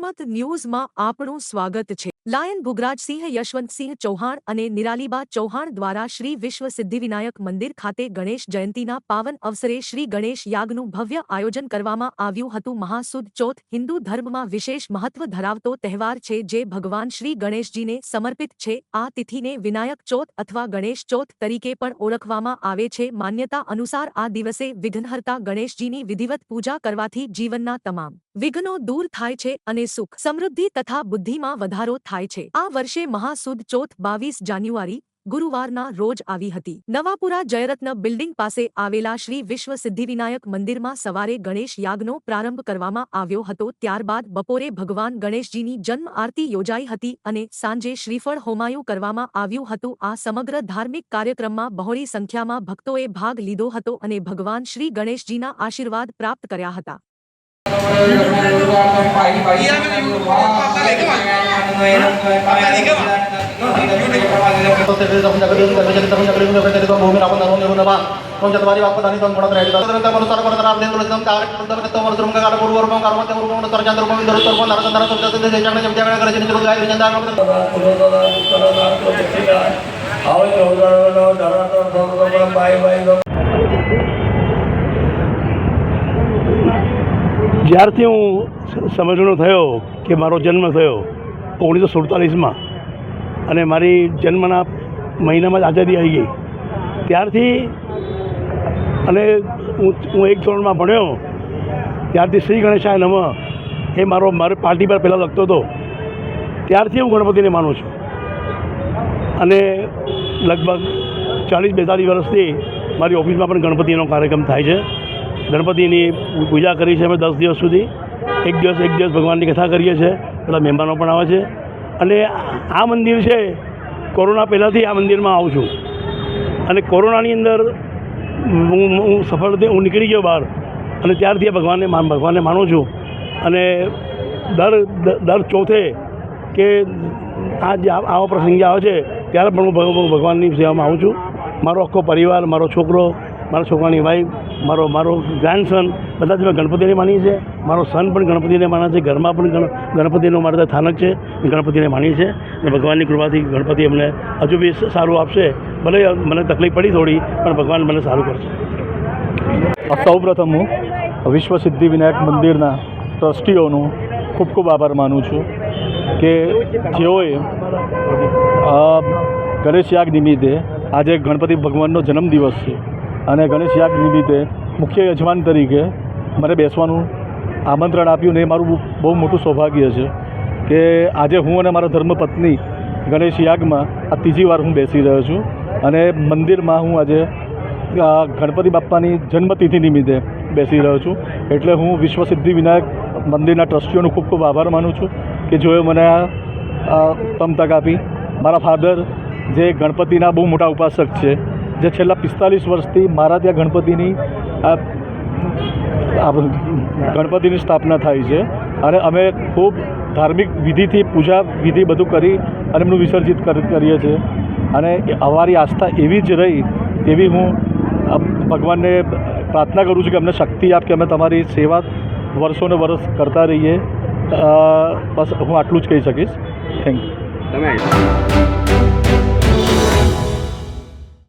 જનમત ન્યૂઝમાં આપનું સ્વાગત છે। લાયન ભુગરાજસિંહ યશવંતસિંહ ચૌહાણ અને નિરાલીબા ચૌહાણ દ્વારા શ્રી વિશ્વ સિદ્ધિવિનાયક મંદિર ખાતે ગણેશ જયંતીના પાવન અવસરે શ્રી ગણેશ યાગનું ભવ્ય આયોજન કરવામાં આવ્યું હતું। મહાસુદ ચોથ હિન્દુ ધર્મમાં વિશેષ મહત્વ ધરાવતો તહેવાર છે જે ભગવાન શ્રી ગણેશજીને સમર્પિત છે। આ તિથિને વિનાયક ચોથ અથવા ગણેશ ચોથ તરીકે પણ ઓળખવામાં આવે છે। માન્યતા અનુસાર આ દિવસે વિઘ્નહર્તા ગણેશજીની વિધિવત પૂજા કરવાથી જીવનના તમામ વિઘ્નો દૂર થાય છે અને સુખ સમૃદ્ધિ તથા બુદ્ધિમાં વધારો થાય છે। આ વર્ષે મહાસુદ ચોથ 22 જાન્યુઆરી ગુરુવારના રોજ આવી હતી। નવાપુરા જયરત્ન બિલ્ડિંગ પાસે આવેલા શ્રી વિશ્વ સિદ્ધિવિનાયક મંદિરમાં સવારે ગણેશ યાગનો પ્રારંભ કરવામાં આવ્યો હતો। ત્યારબાદ બપોરે ભગવાન ગણેશજીની જન્મ આરતી યોજાઈ હતી અને સાંજે શ્રીફળ હોમાયું કરવામાં આવ્યું હતું। આ સમગ્ર ધાર્મિક કાર્યક્રમમાં બહોળી સંખ્યામાં ભક્તોએ ભાગ લીધો હતો અને ભગવાન શ્રી ગણેશજીના આશીર્વાદ પ્રાપ્ત કર્યા હતા। જ્યારથી હું સમજણો થયો કે મારો જન્મ થયો 1947માં અને મારી જન્મના મહિનામાં જ આઝાદી આવી ગઈ ત્યારથી અને હું એક ધોરણમાં ભણ્યો ત્યારથી શ્રી ગણેશાય નમઃ એ મારી પાર્ટી પર પહેલાં લખતો હતો। ત્યારથી હું ગણપતિને માનું છું અને લગભગ 40-42 વર્ષથી મારી ઓફિસમાં પણ ગણપતિનો કાર્યક્રમ થાય છે। ગણપતિની પૂજા કરી છે અમે 10 દિવસ સુધી। એક દિવસ ભગવાનની કથા કરીએ છીએ, બધા મહેમાનો પણ આવે છે અને આ મંદિર છે કોરોના પહેલાંથી આ મંદિરમાં આવું છું અને કોરોનાની અંદર હું નીકળી ગયો બહાર અને ત્યારથી ભગવાનને માનું છું અને દર ચોથે કે આવો પ્રસંગ આવે છે ત્યારે પણ હું ભગવાનની સેવામાં આવું છું। મારો આખો પરિવાર, મારો છોકરો, મારા છોકરાની વાઈફ, મારો ગ્રાન્ડસન બધા જ મેં ગણપતિને માની છે। મારો સન પણ ગણપતિને માને છે, ઘરમાં પણ ગણપતિનું મારા સ્થાનક છે, ગણપતિને માની છે અને ભગવાનની કૃપાથી ગણપતિ અમને હજુ બી સારું આપશે। ભલે મને તકલીફ પડી થોડી પણ ભગવાન મને સારું કરશે। સૌ પ્રથમ હું વિશ્વ સિદ્ધિવિનાયક મંદિરના ટ્રસ્ટીઓનો ખૂબ ખૂબ આભાર માનું છું કે જેઓએ ગણેશ યાગ નિમિત્તે આજે ગણપતિ ભગવાનનો જન્મદિવસ છે અને ગણેશ યાગ નિમિત્તે મુખ્ય યજમાન તરીકે મને બેસવાનું આમંત્રણ આપ્યું ને એ મારું બહુ મોટું સૌભાગ્ય છે કે આજે હું અને મારા ધર્મપત્ની ગણેશ યાગમાં આ ત્રીજી વાર હું બેસી રહ્યો છું અને મંદિરમાં હું આજે ગણપતિ બાપ્પાની જન્મતિથિ નિમિત્તે બેસી રહ્યો છું। એટલે હું વિશ્વ સિદ્ધિવિનાયક મંદિરના ટ્રસ્ટીઓનો ખૂબ ખૂબ આભાર માનું છું કે જેઓએ મને આ ઉત્તમ તક આપી। મારા ફાધર જે ગણપતિના બહુ મોટા ઉપાસક છે, જે છેલ્લા 45 વર્ષથી મારા ત્યાં ગણપતિની સ્થાપના થાય છે અને અમે ખૂબ ધાર્મિક વિધિથી પૂજા વિધિ બધું કરી અને એમનું વિસર્જિત કરીએ છીએ અને અમારી આસ્થા એવી જ રહી એવી હું ભગવાનને પ્રાર્થના કરું છું કે અમને શક્તિ આપ કે અમે તમારી સેવા વર્ષોને વર્ષ કરતા રહીએ। બસ હું આટલું જ કહી શકીશ। Thank you.